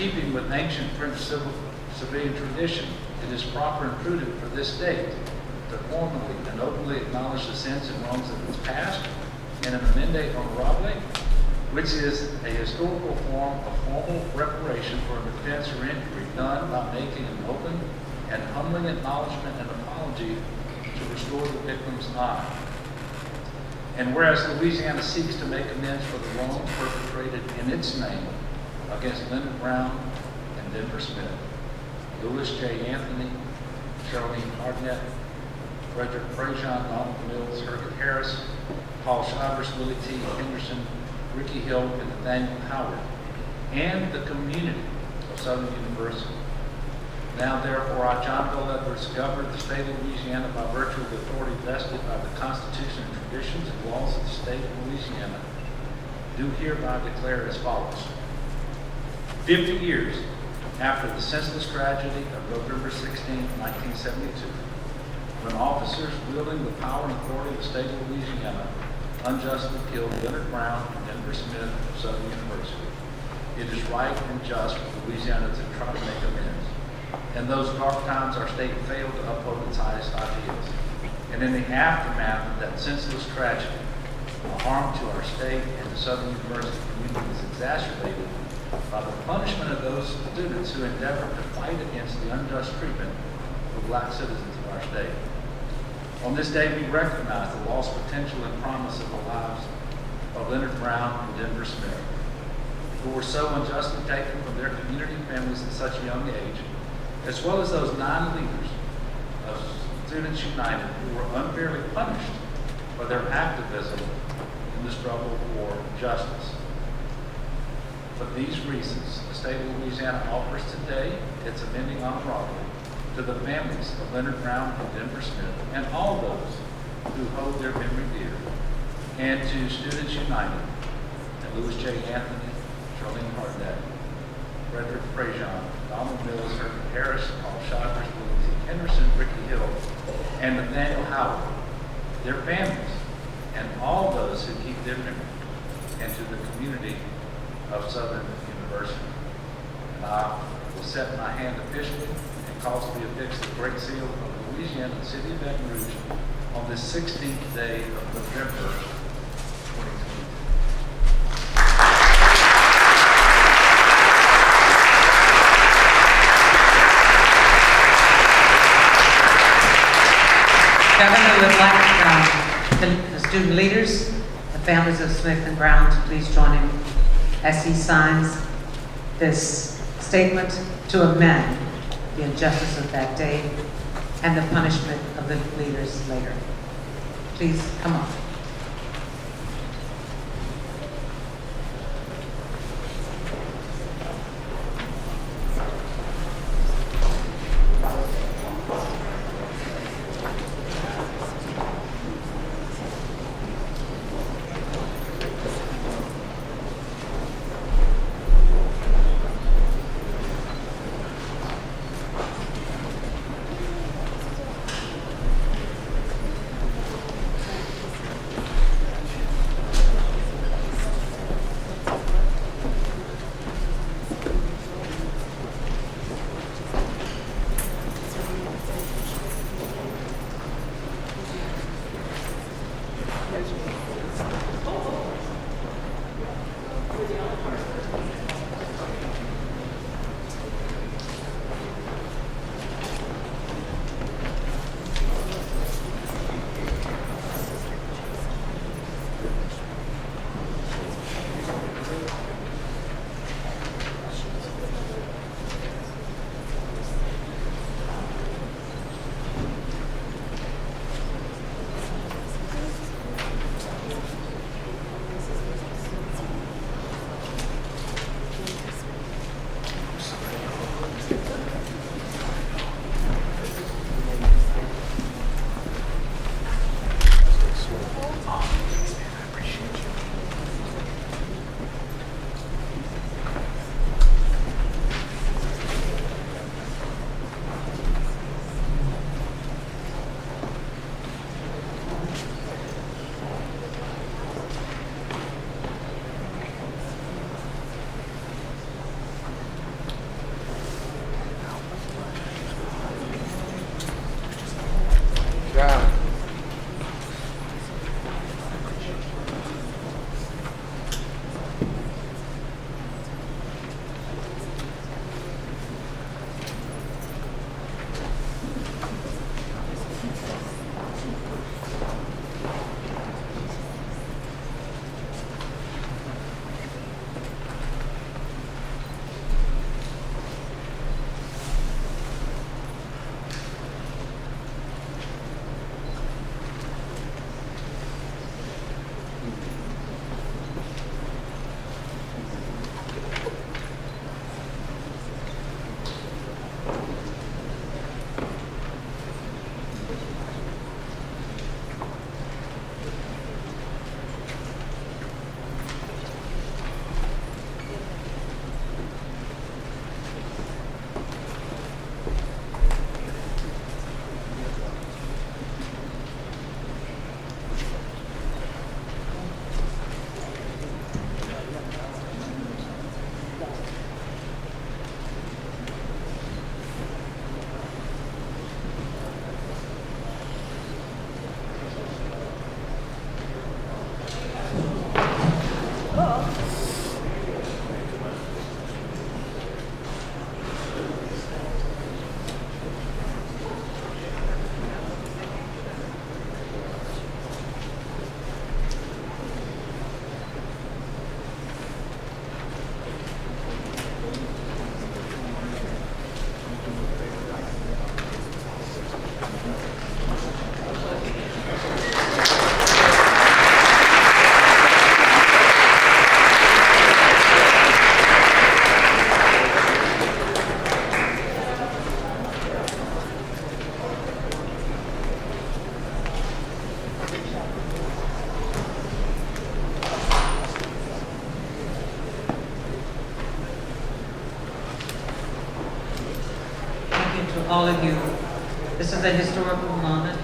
keeping with ancient French civilian tradition, it is proper and prudent for this state to formally and openly acknowledge the sins and wrongs of its past in an amende honorable, which is a historical form of formal reparation for an offense or injury done by making an open and humbling acknowledgement and apology to restore the victim's honor. And whereas Louisiana seeks to make amends for the wrongs perpetrated in its name against Leonard Brown and Denver Smith, Louis J. Anthony, Charlene Hardnett, Frederick Prejean, Donald Mills, Hercules Harris, Paul Shivers, Willie T. Henderson, Ricky Hill, and Nathaniel Howard, and the community of Southern University. Now, therefore, I, John Bill Edwards, governor of the state of Louisiana by virtue of the authority vested by the Constitution and traditions and laws of the state of Louisiana, do hereby declare as follows. 50 years after the senseless tragedy of November 16, 1972, when officers wielding the power and authority of the state of Louisiana unjustly killed Leonard Brown and Denver Smith of Southern University, it is right and just for Louisiana to try to make amends. In those dark times, our state failed to uphold its highest ideals. And in the aftermath of that senseless tragedy, the harm to our state and the Southern University community is exacerbated by the punishment of those students who endeavor to fight against the unjust treatment of black citizens of our state. On this day, we recognize the lost potential and promise of the lives of Leonard Brown and Denver Smith, who were so unjustly taken from their community and families at such a young age, as well as those 9 leaders of Students United who were unfairly punished for their activism in the struggle for justice. For these reasons, the state of Louisiana offers today its amending honorable to the families of Leonard Brown and Denver Smith and all those who hold their memory dear, and to Students United and Louis J. Anthony, Charlene Hardnett, Frederick Prejean, Donald Mills, Hercules Harris, Paul Shivers, Willie T. Henderson, Ricky Hill, and Nathaniel Howard, their families, and all those who keep their memory, and to the community of Southern University. And I will set my hand officially and cause to be affixed the Great Seal of Louisiana and the City of Baton Rouge on this 16th day of November 2022. Governor would like the student leaders, the families of Smith and Brown, to please join him as he signs this statement to amend the injustice of that day and the punishment of the leaders later. Please come on. you to all of you. This is a historical moment,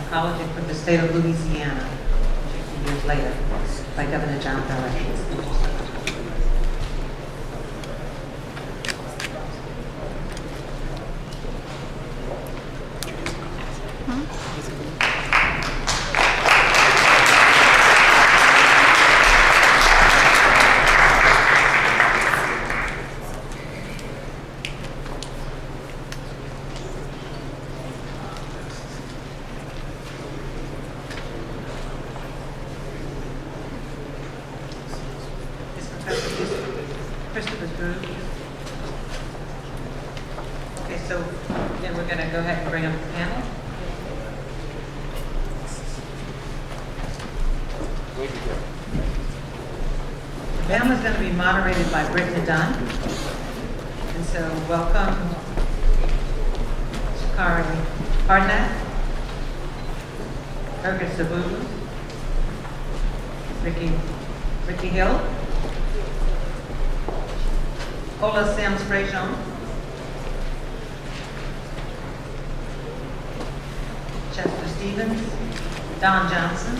apology for the state of Louisiana, 50 years later, by Governor John Bel. Christopher's group. Okay, so then we're going to go ahead and bring up the panel. The panel is going to be moderated by Brittany Dunn. And so welcome Shakari Hardnett, Urga Sabubu, Ricky Hill, Ola Sims Frejon, Chester Stevens, Don Johnson,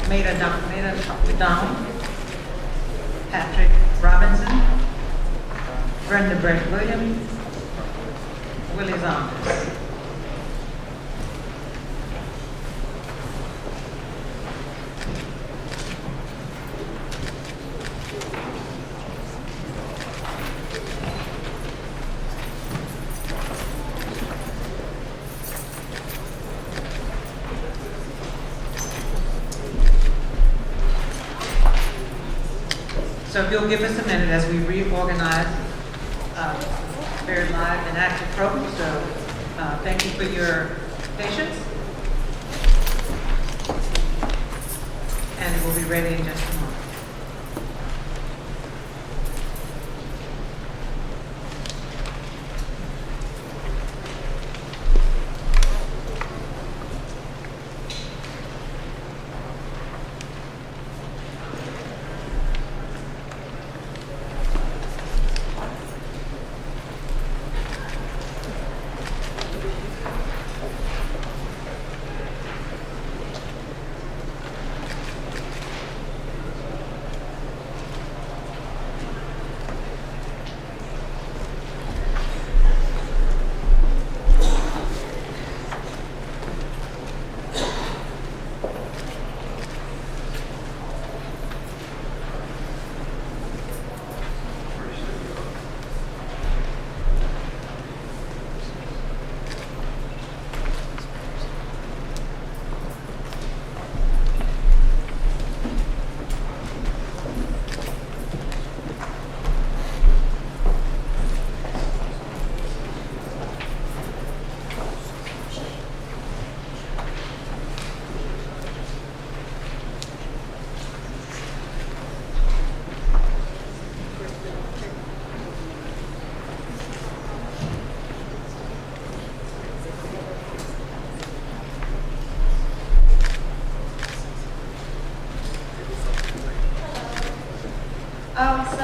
Maida McDonald, Patrick Robinson, Brenda Brett Williams, Willie Zonders. So if you'll give us a minute as we reorganize very live and active program. So thank you for your patience. And we'll be ready in just a moment.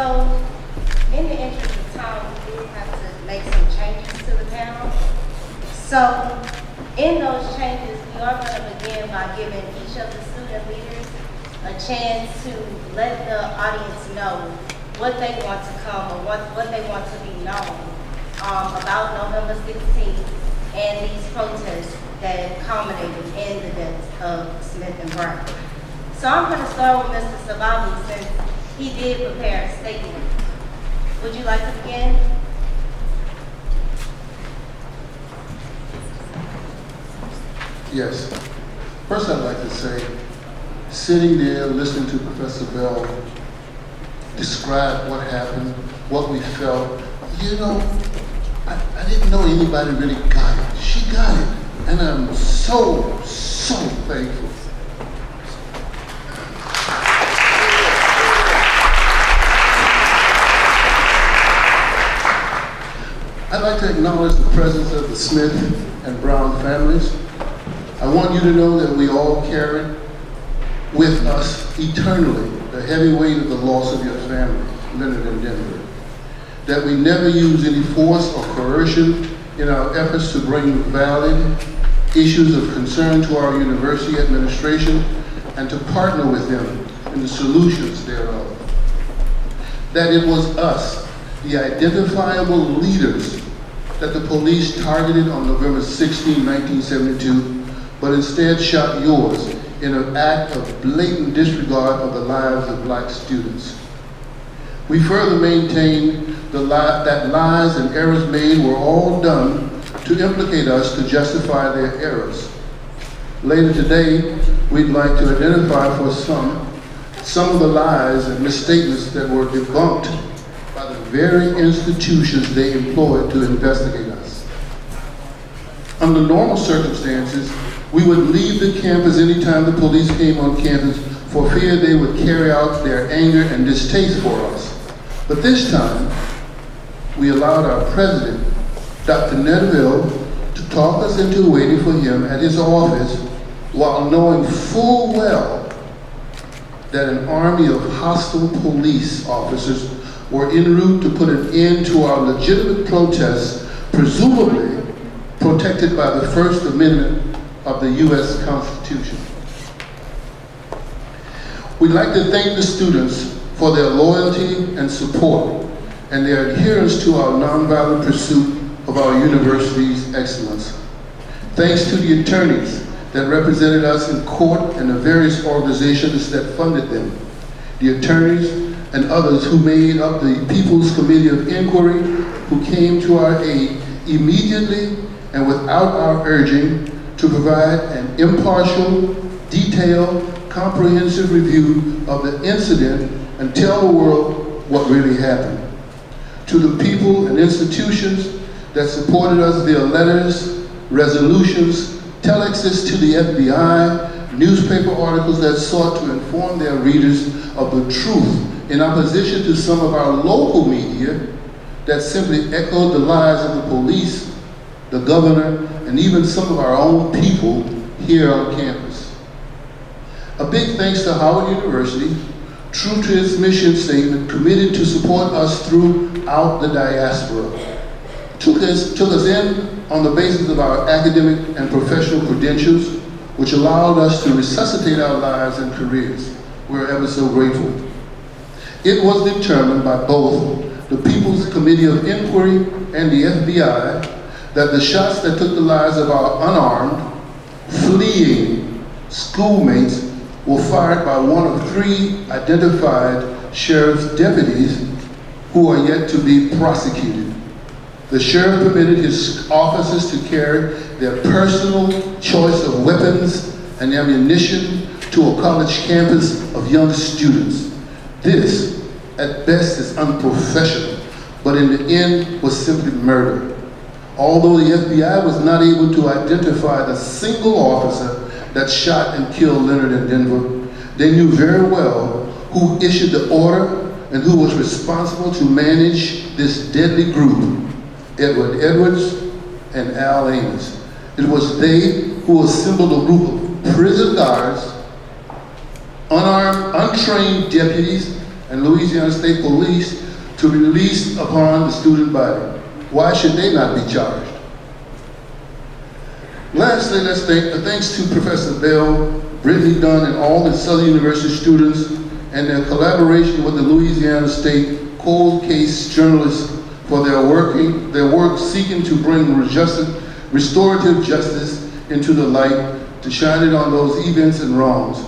So, in the interest of time, we do have to make some changes to the panel. So, in those changes, we are going to begin by giving each of the student leaders a chance to let the audience know what they want to come or what they want to be known about November 16th and these protests that culminated in the deaths of Smith and Brown. So I'm going to start with Mr. Sababu since he did prepare a statement. Would you like to begin? Yes. First, I'd like to say, sitting there listening to Professor Bell describe what happened, what we felt, you know, I didn't know anybody really got it. She got it. And I'm so thankful. I'd like to acknowledge the presence of the Smith and Brown families. I want you to know that we all carry with us eternally the heavy weight of the loss of your family, Leonard and Denver. that we never use any force or coercion in our efforts to bring valid issues of concern to our university administration and to partner with them in the solutions thereof. That it was us, the identifiable leaders, that the police targeted on November 16, 1972, but instead shot yours in an act of blatant disregard of the lives of black students. We further maintain that lies and errors made were all done to implicate us to justify their errors. Later today, we'd like to identify for some of the lies and misstatements that were debunked by the very institutions they employed to investigate us. Under normal circumstances, we would leave the campus anytime the police came on campus for fear they would carry out their anger and distaste for us. But this time, we allowed our president, Dr. Nedville, to talk us into waiting for him at his office while knowing full well that an army of hostile police officers were en route to put an end to our legitimate protests, presumably protected by the First Amendment of the U.S. Constitution. We'd like to thank the students for their loyalty and support and their adherence to our nonviolent pursuit of our university's excellence. Thanks to the attorneys that represented us in court and the various organizations that funded them, the attorneys and others who made up the People's Committee of Inquiry, who came to our aid immediately and without our urging to provide an impartial, detailed, comprehensive review of the incident and tell the world what really happened. To the people and institutions that supported us via letters, resolutions, telexes to the FBI, newspaper articles that sought to inform their readers of the truth in opposition to some of our local media that simply echoed the lies of the police, the governor, and even some of our own people here on campus. A big thanks to Howard University, true to its mission statement, committed to support us throughout the diaspora. Took us in on the basis of our academic and professional credentials, which allowed us to resuscitate our lives and careers. We're ever so grateful. It was determined by both the People's Committee of Inquiry and the FBI that the shots that took the lives of our unarmed, fleeing schoolmates were fired by one of 3 identified sheriff's deputies who are yet to be prosecuted. The sheriff permitted his officers to carry their personal choice of weapons and ammunition to a college campus of young students. This, at best, is unprofessional, but in the end was simply murder. Although the FBI was not able to identify the single officer that shot and killed Leonard in Denver, they knew very well who issued the order and who was responsible to manage this deadly group: Edward Edwards and Al Amos. It was they who assembled a group of prison guards, unarmed, untrained deputies, and Louisiana State Police to release upon the student body. Why should they not be charged? Lastly, thanks to Professor Bell, Brittany Dunn, and all the Southern University students and their collaboration with the Louisiana State cold case journalists for their work seeking to bring restorative justice into the light, to shine it on those events and wrongs.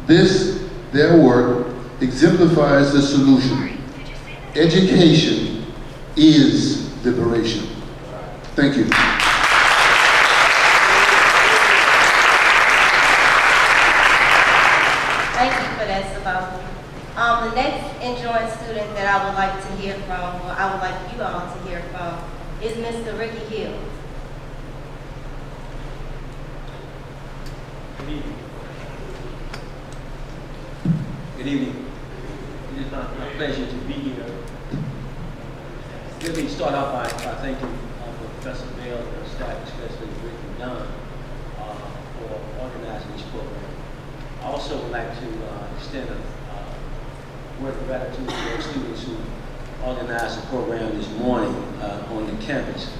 This, their work, exemplifies the solution. Education is liberation. Thank you. Thank you for that, Sabah. The next enjoined student that I would like to hear from, or I would like you all to hear from, is Mr. Ricky Hill. Good evening. Good evening. It is my pleasure to be here. Let me start off by thanking Professor Bell and her staff, especially Ricky Dunn, for organizing this program. I also would like to extend a word of gratitude to those students who organized a program this morning on the campus.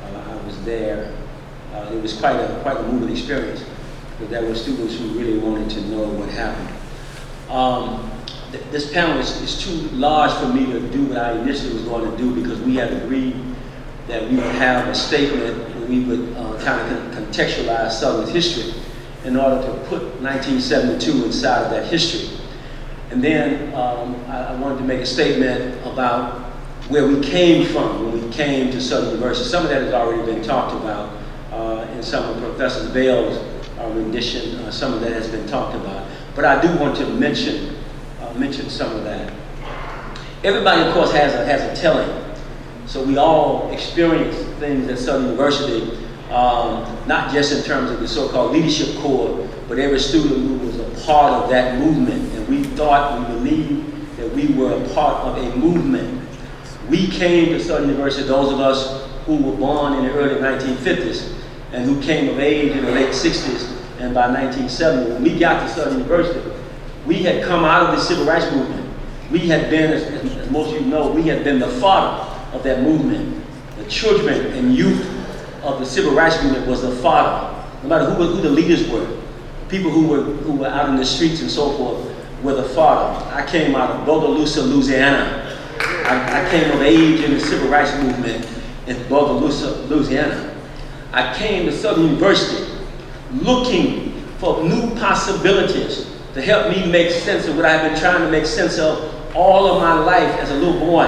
I was there. It was quite a moving experience, because there were students who really wanted to know what happened. This panel is too large for me to do what I initially was going to do, because we had agreed that we would have a statement and we would kind of contextualize Southern's history in order to put 1972 inside of that history. And then I wanted to make a statement about where we came from when we came to Southern University. Some of that has already been talked about in some of Professor Bell's rendition. Some of that has been talked about. But I do want to mention some of that. Everybody, of course, has a telling. So we all experience things at Southern University, not just in terms of the so-called leadership corps, but every student who was a part of that movement. And we believed that we were a part of a movement. We came to Southern University, those of us who were born in the early 1950s and who came of age in the late 60s, and by 1970, when we got to Southern University, we had come out of the civil rights movement. We had been, as most of you know, we had been the father of that movement. The children and youth of the civil rights movement was the father. No matter who the leaders were, people who were out in the streets and so forth were the father. I came out of Bogalusa, Louisiana. I came of age in the civil rights movement in Bogalusa, Louisiana. I came to Southern University looking for new possibilities to help me make sense of what I've been trying to make sense of all of my life as a little boy.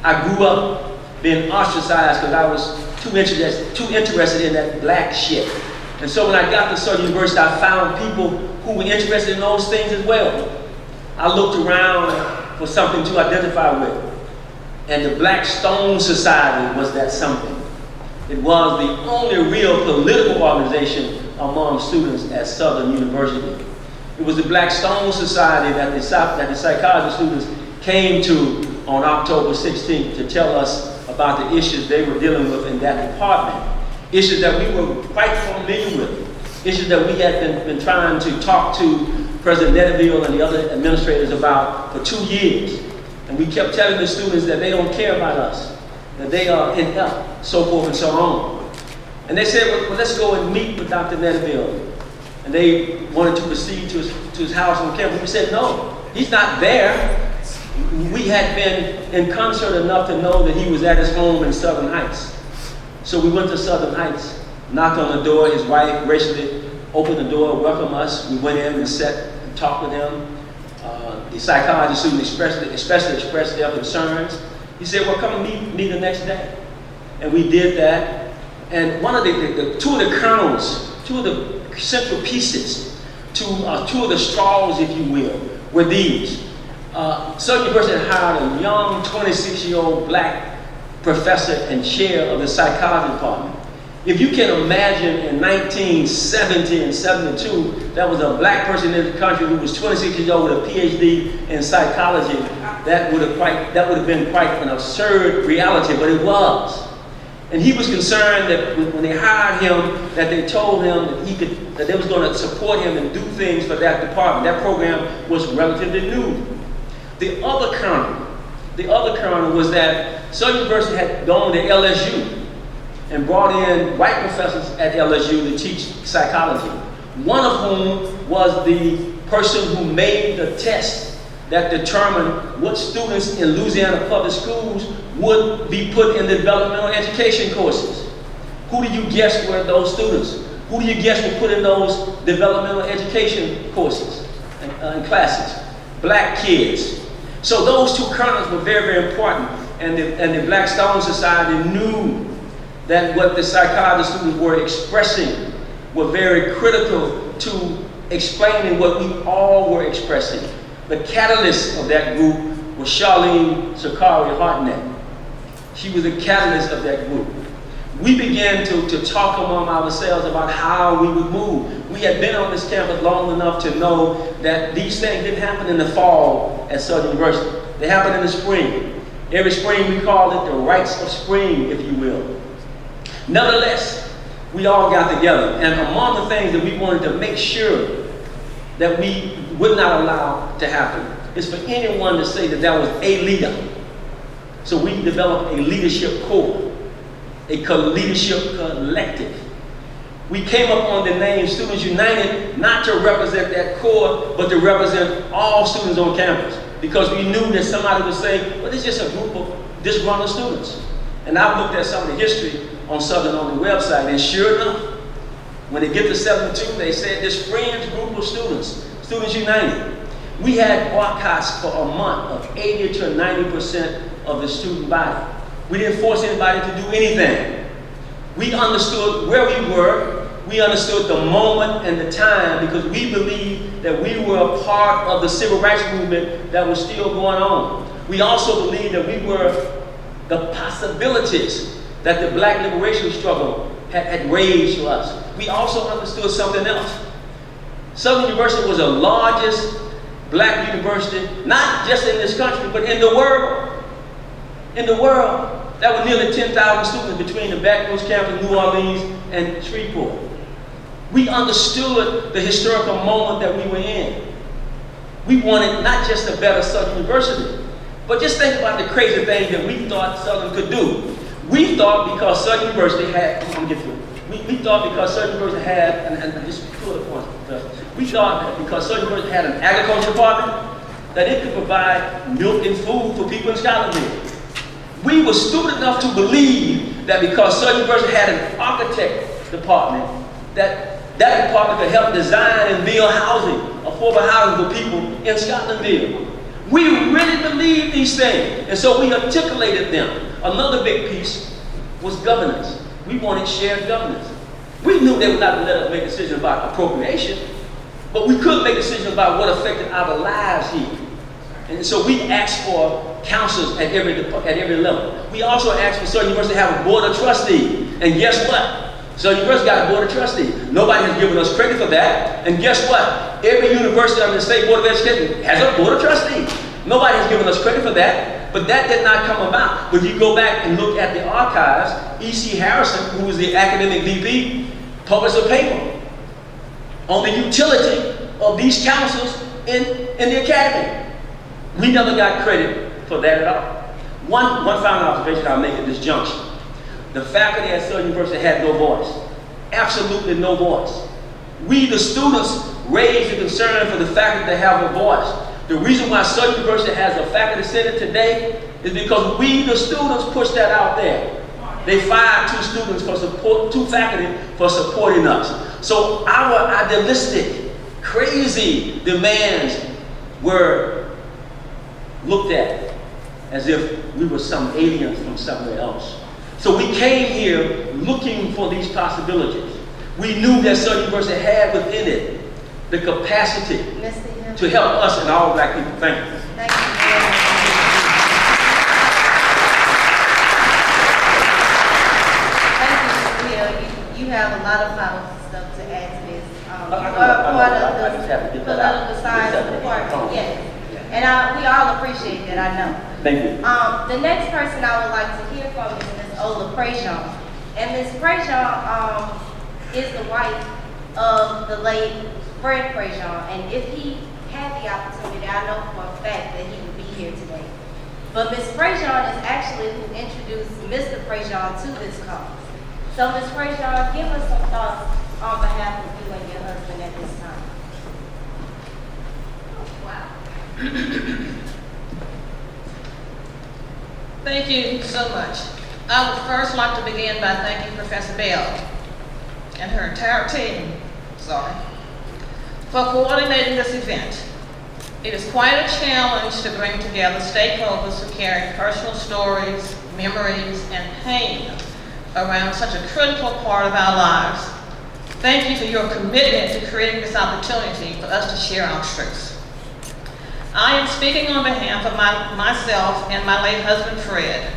I grew up being ostracized because I was too interested in that black shit. And so when I got to Southern University, I found people who were interested in those things as well. I looked around for something to identify with. And the Black Stone Society was that something. It was the only real political organization among students at Southern University. It was the Black Stone Society that the psychology students came to on October 16th to tell us about the issues they were dealing with in that department. Issues that we were quite familiar with. Issues that we had been trying to talk to President Netterville and the other administrators about for 2 years. And we kept telling the students that they don't care about us, that they are inept, so forth and so on. And they said, well, let's go and meet with Dr. Netterville. And they wanted to proceed to his house on campus. We said, no, he's not there. We had been in concert enough to know that he was at his home in Southern Heights. So we went to Southern Heights, knocked on the door. His wife graciously opened the door, welcomed us. We went in and sat and talked with him. The psychology student especially expressed their concerns. He said, well, come and meet me the next day. And we did that. And one of two of the kernels, two of the central pieces, two of the straws, if you will, were these. Southern University hired a young 26-year-old black professor and chair of the psychology department. If you can imagine in 1970 and 72, there was a black person in the country who was 26 years old with a PhD in psychology, that would have been quite an absurd reality, but it was. And he was concerned that when they hired him, that they told him that they was going to support him and do things for that department. That program was relatively new. The other kernel was that Southern University had gone to LSU and brought in white professors at LSU to teach psychology. One of whom was the person who made the test that determined what students in Louisiana public schools would be put in developmental education courses. Who do you guess were those students? Who do you guess were put in those developmental education courses and classes? Black kids. So those two kernels were very, very important. And the Black Stone Society knew that what the psychology students were expressing were very critical to explaining what we all were expressing. The catalyst of that group was Charlene Sakari Hartnett. She was the catalyst of that group. We began to talk among ourselves about how we would move. We had been on this campus long enough to know that these things didn't happen in the fall at Southern University. They happened in the spring. Every spring we called it the rites of spring, if you will. Nevertheless, we all got together, and among the things that we wanted to make sure that we would not allow to happen is for anyone to say that there was a leader So we developed a leadership corps, a leadership collective. We came up on the name Students United not to represent that corps, but to represent all students on campus. Because we knew that somebody would say, well, this is just a group of disgruntled students. And I looked at some of the history on Southern Only website, and sure enough, when they get to 72, they said this fringe group of students, Students United. We had boycotts for a month of 80 to 90% of the student body. We didn't force anybody to do anything. We understood where we were. We understood the moment and the time because we believed that we were a part of the civil rights movement that was still going on. We also believed that we were the possibilities that the black liberation struggle had raised to us. We also understood something else. Southern University was the largest black university, not just in this country, but in the world. In the world. That were nearly 10,000 students between the Baton Rouge campus, New Orleans, and Shreveport. We understood the historical moment that we were in. We wanted not just a better Southern University, but just think about the crazy things that we thought Southern could do. We thought because Southern University had, I'm gonna get through. We thought because Southern University had, and just pull the point, we thought that because Southern University had an agriculture department, that it could provide milk and food for people in Scotland. We were stupid enough to believe that because Southern University had an architect department, that department could help design and build housing, affordable housing for people in Scotlandville. We really believed these things, and so we articulated them. Another big piece was governance. We wanted shared governance. We knew they would not let us make decisions about appropriation, but we could make decisions about what affected our lives here. And so we asked for councils at every level. We also asked for Southern University to have a board of trustees. And guess what? Southern University got a board of trustees. Nobody has given us credit for that. And guess what? Every university under the State Board of Education has a board of trustees. Nobody has given us credit for that. But that did not come about. When you go back and look at the archives, E.C. Harrison, who was the academic VP, published a paper on the utility of these councils in the academy. We never got credit for that at all. One final observation I'll make at this junction. The faculty at Southern University had no voice. Absolutely no voice. We, the students, raised the concern for the faculty to have a voice. The reason why Southern University has a faculty senate today is because we, the students, pushed that out there. They fired two faculty for supporting us. So our idealistic, crazy demands were looked at as if we were some aliens from somewhere else. So we came here looking for these possibilities. We knew that Southern University had within it the capacity to help us and all black people. Thank you. Thank you very much. Thank you, Mr. Hill. You have a lot of powerful stuff to add to this. You are part of the political science department, yes. And we all appreciate that, I know. Thank you. The next person I would like to hear from is Ms. Ola Prejean. And Ms. Prejean is the wife of the late Fred Prejean. And if he had the opportunity, I know for a fact that he would be here today. But Ms. Prejean is actually who introduced Mr. Prejean to this cause. So Ms. Prejean, give us some thoughts on behalf of you and your husband at this time. Thank you so much. I would first like to begin by thanking Professor Bell and her entire team, for coordinating this event. It is quite a challenge to bring together stakeholders who carry personal stories, memories, and pain around such a critical part of our lives. Thank you for your commitment to creating this opportunity for us to share our truths. I am speaking on behalf of myself and my late husband, Fred.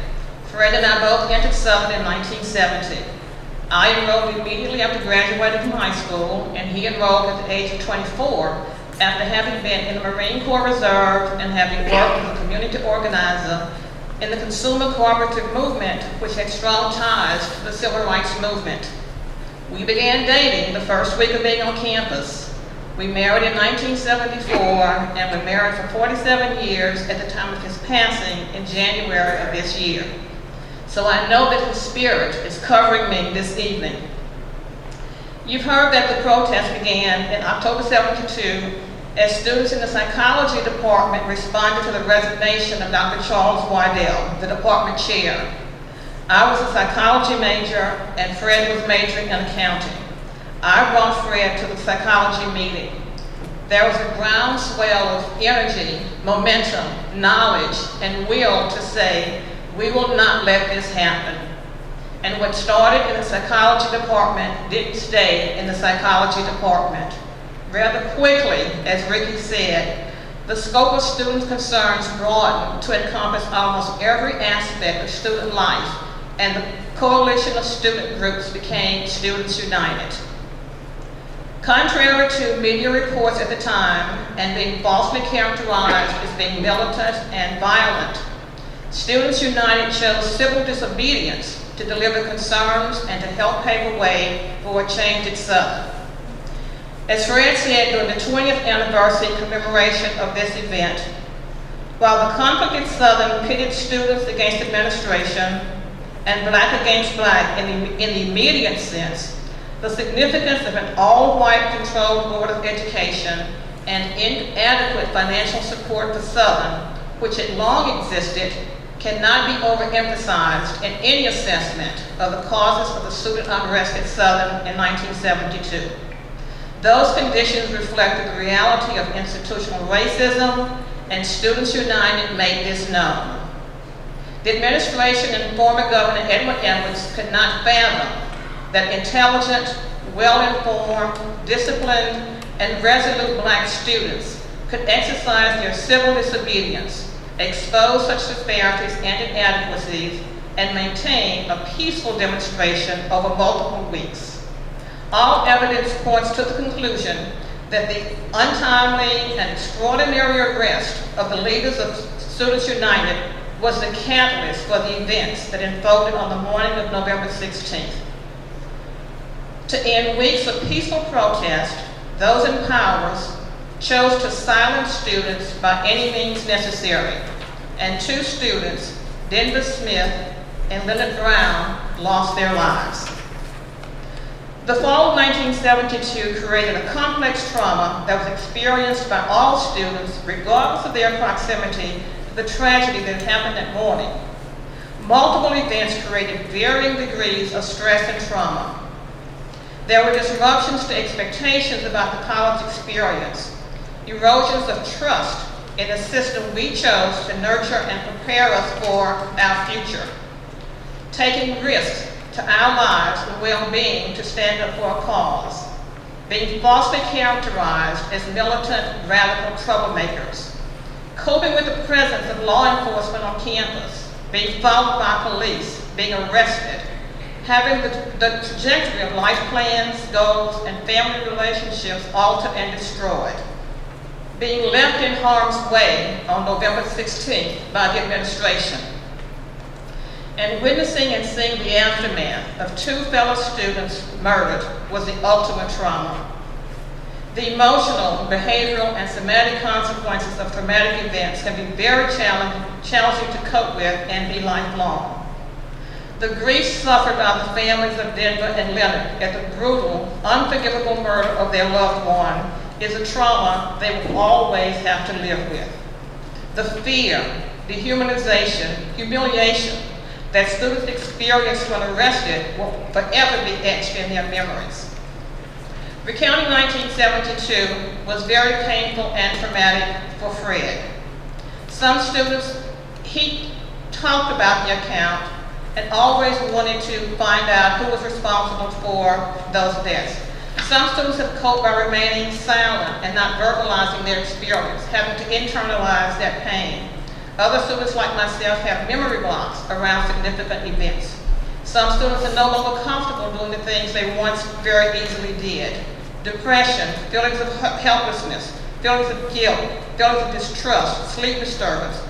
Fred and I both entered Southern in 1970. I enrolled immediately after graduating from high school, and he enrolled at the age of 24 after having been in the Marine Corps Reserve and having worked as a community organizer in the consumer cooperative movement, which had strong ties to the civil rights movement. We began dating the first week of being on campus. We married in 1974 and were married for 47 years at the time of his passing in January of this year. So I know that his spirit is covering me this evening. You've heard that the protest began in October 72 as students in the psychology department responded to the resignation of Dr. Charles Waddell, the department chair. I was a psychology major and Fred was majoring in accounting. I brought Fred to the psychology meeting. There was a groundswell of energy, momentum, knowledge, and will to say, we will not let this happen. And what started in the psychology department didn't stay in the psychology department. Rather quickly, as Ricky said, the scope of students' concerns broadened to encompass almost every aspect of student life, and the coalition of student groups became Students United. Contrary to media reports at the time, and being falsely characterized as being militant and violent, Students United chose civil disobedience to deliver concerns and to help pave a way for a change at Southern. As Fred said during the 20th anniversary commemoration of this event, while the conflict at Southern pitted students against administration and black against black in the immediate sense, the significance of an all-white controlled board of education and inadequate financial support for Southern, which had long existed, cannot be overemphasized in any assessment of the causes of the student unrest at Southern in 1972. Those conditions reflect the reality of institutional racism, and Students United made this known. The administration and former Governor Edward Edwards could not fathom that intelligent, well-informed, disciplined, and resolute black students could exercise their civil disobedience, expose such disparities and inadequacies, and maintain a peaceful demonstration over multiple weeks. All evidence points to the conclusion that the untimely and extraordinary arrest of the leaders of Students United was the catalyst for the events that unfolded on the morning of November 16th. To end weeks of peaceful protest, those in power chose to silence students by any means necessary, and 2 students, Denver Smith and Leonard Brown, lost their lives. The fall of 1972 created a complex trauma that was experienced by all students, regardless of their proximity to the tragedy that happened that morning. Multiple events created varying degrees of stress and trauma. There were disruptions to expectations about the college experience, erosions of trust in the system we chose to nurture and prepare us for our future, taking risks to our lives and well-being to stand up for a cause, being falsely characterized as militant, radical troublemakers, coping with the presence of law enforcement on campus, being followed by police, being arrested, having the trajectory of life plans, goals, and family relationships altered and destroyed, being left in harm's way on November 16th by the administration, and witnessing and seeing the aftermath of 2 fellow students murdered was the ultimate trauma. The emotional, behavioral, and somatic consequences of traumatic events can be very challenging to cope with and be lifelong. The grief suffered by the families of Denver and Leonard at the brutal, unforgivable murder of their loved one is a trauma they will always have to live with. The fear, dehumanization, humiliation that students experienced when arrested will forever be etched in their memories. Recounting 1972 was very painful and traumatic for Fred. Some students, he talked about the account and always wanted to find out who was responsible for those deaths. Some students have coped by remaining silent and not verbalizing their experience, having to internalize that pain. Other students like myself have memory blocks around significant events. Some students are no longer comfortable doing the things they once very easily did. Depression, feelings of helplessness, feelings of guilt, feelings of distrust, sleep disturbance,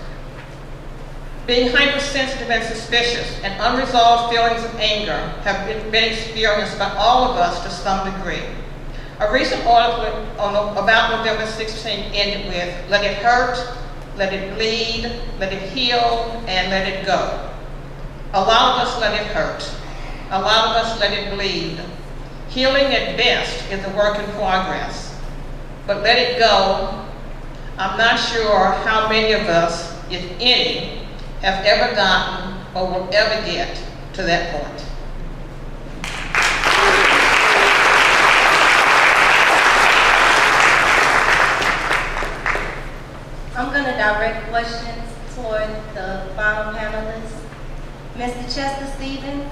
being hypersensitive and suspicious, and unresolved feelings of anger have been experienced by all of us to some degree. A recent article about November 16 ended with, let it hurt, let it bleed, let it heal, and let it go. A lot of us let it hurt. A lot of us let it bleed. Healing at best is a work in progress. But let it go, I'm not sure how many of us, if any, have ever gotten or will ever get to that point. I'm going to direct questions toward the final panelists. Mr. Chester Stevens,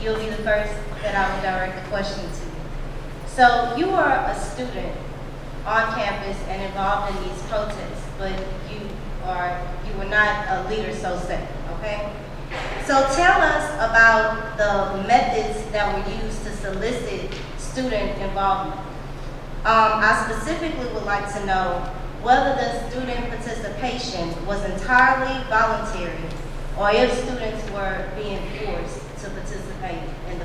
you'll be the first that I will direct the question to. So you are a student on campus and involved in these protests, but you were not a leader, so say, okay? So tell us about the methods that were used to solicit student involvement. I specifically would like to know whether the student participation was entirely voluntary or if students were being forced to participate in the